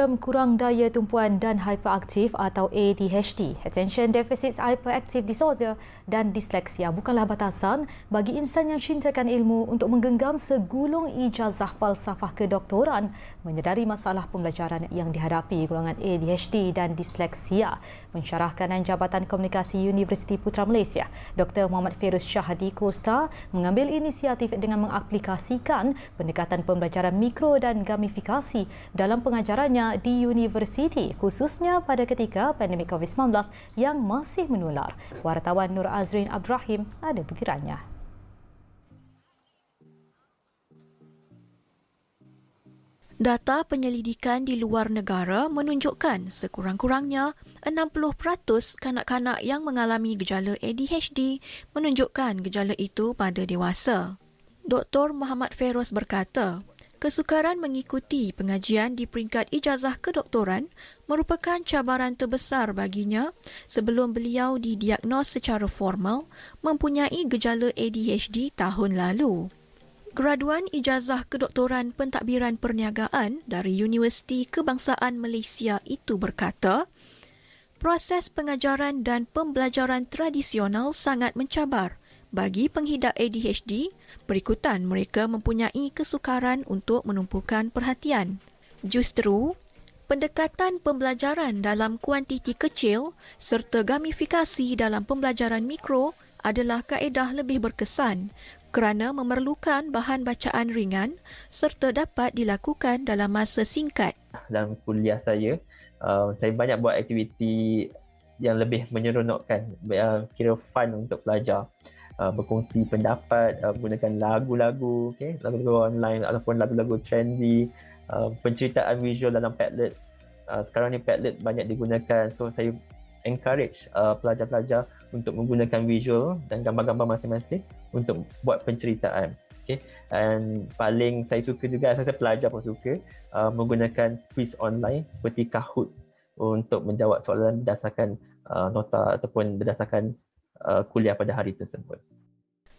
Kurang daya tumpuan dan hyperaktif atau ADHD, Attention Deficit Hyperactive Disorder dan disleksia bukanlah batasan bagi insan yang cintakan ilmu untuk menggenggam segulung ijazah falsafah kedoktoran menyedari masalah pembelajaran yang dihadapi golongan ADHD dan disleksia. Mensyarahkanan Jabatan Komunikasi Universiti Putra Malaysia, Dr. Muhammad Feiruz Shahadi Costa mengambil inisiatif dengan mengaplikasikan pendekatan pembelajaran mikro dan gamifikasi dalam pengajarannya di universiti, khususnya pada ketika pandemik COVID-19 yang masih menular. Wartawan Nur Azrin Abdul Rahim ada butirannya. Data penyelidikan di luar negara menunjukkan sekurang-kurangnya 60% kanak-kanak yang mengalami gejala ADHD menunjukkan gejala itu pada dewasa. Dr. Muhammad Feiruz berkata, kesukaran mengikuti pengajian di peringkat ijazah kedoktoran merupakan cabaran terbesar baginya sebelum beliau didiagnos secara formal mempunyai gejala ADHD tahun lalu. Graduan ijazah kedoktoran pentadbiran perniagaan dari Universiti Kebangsaan Malaysia itu berkata, proses pengajaran dan pembelajaran tradisional sangat mencabar bagi penghidap ADHD, berikutan mereka mempunyai kesukaran untuk menumpukan perhatian. Justru, pendekatan pembelajaran dalam kuantiti kecil serta gamifikasi dalam pembelajaran mikro adalah kaedah lebih berkesan kerana memerlukan bahan bacaan ringan serta dapat dilakukan dalam masa singkat. Dalam kuliah saya banyak buat aktiviti yang lebih menyeronokkan, kira fun untuk pelajar. Berkongsi pendapat, gunakan lagu-lagu, lagu-lagu online ataupun lagu-lagu trendy, penceritaan visual dalam Padlet. Sekarang ni Padlet banyak digunakan, so saya encourage pelajar-pelajar untuk menggunakan visual dan gambar-gambar masing-masing untuk buat penceritaan. Dan paling saya suka juga, saya pelajar pun suka menggunakan quiz online seperti Kahoot untuk menjawab soalan berdasarkan nota ataupun berdasarkan kuliah pada hari tersebut.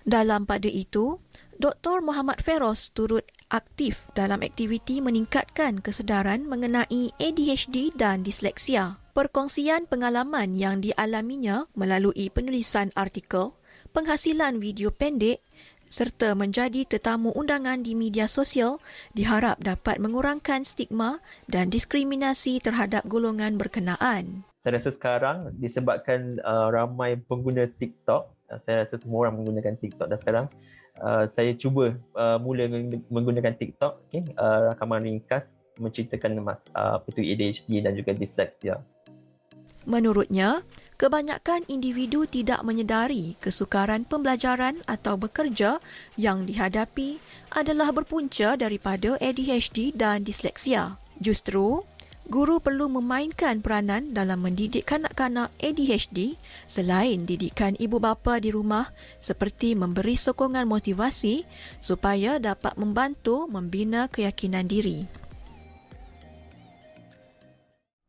Dalam pada itu, Dr. Muhammad Feiruz turut aktif dalam aktiviti meningkatkan kesedaran mengenai ADHD dan disleksia. Perkongsian pengalaman yang dialaminya melalui penulisan artikel, penghasilan video pendek serta menjadi tetamu undangan di media sosial diharap dapat mengurangkan stigma dan diskriminasi terhadap golongan berkenaan. Saya rasa sekarang disebabkan ramai pengguna TikTok, saya rasa semua orang menggunakan TikTok dan sekarang saya cuba mula menggunakan TikTok, rakaman ringkas menceritakan ADHD dan juga disleksia. Menurutnya, kebanyakan individu tidak menyedari kesukaran pembelajaran atau bekerja yang dihadapi adalah berpunca daripada ADHD dan disleksia. Justru, guru perlu memainkan peranan dalam mendidik kanak-kanak ADHD selain didikan ibu bapa di rumah seperti memberi sokongan motivasi supaya dapat membantu membina keyakinan diri.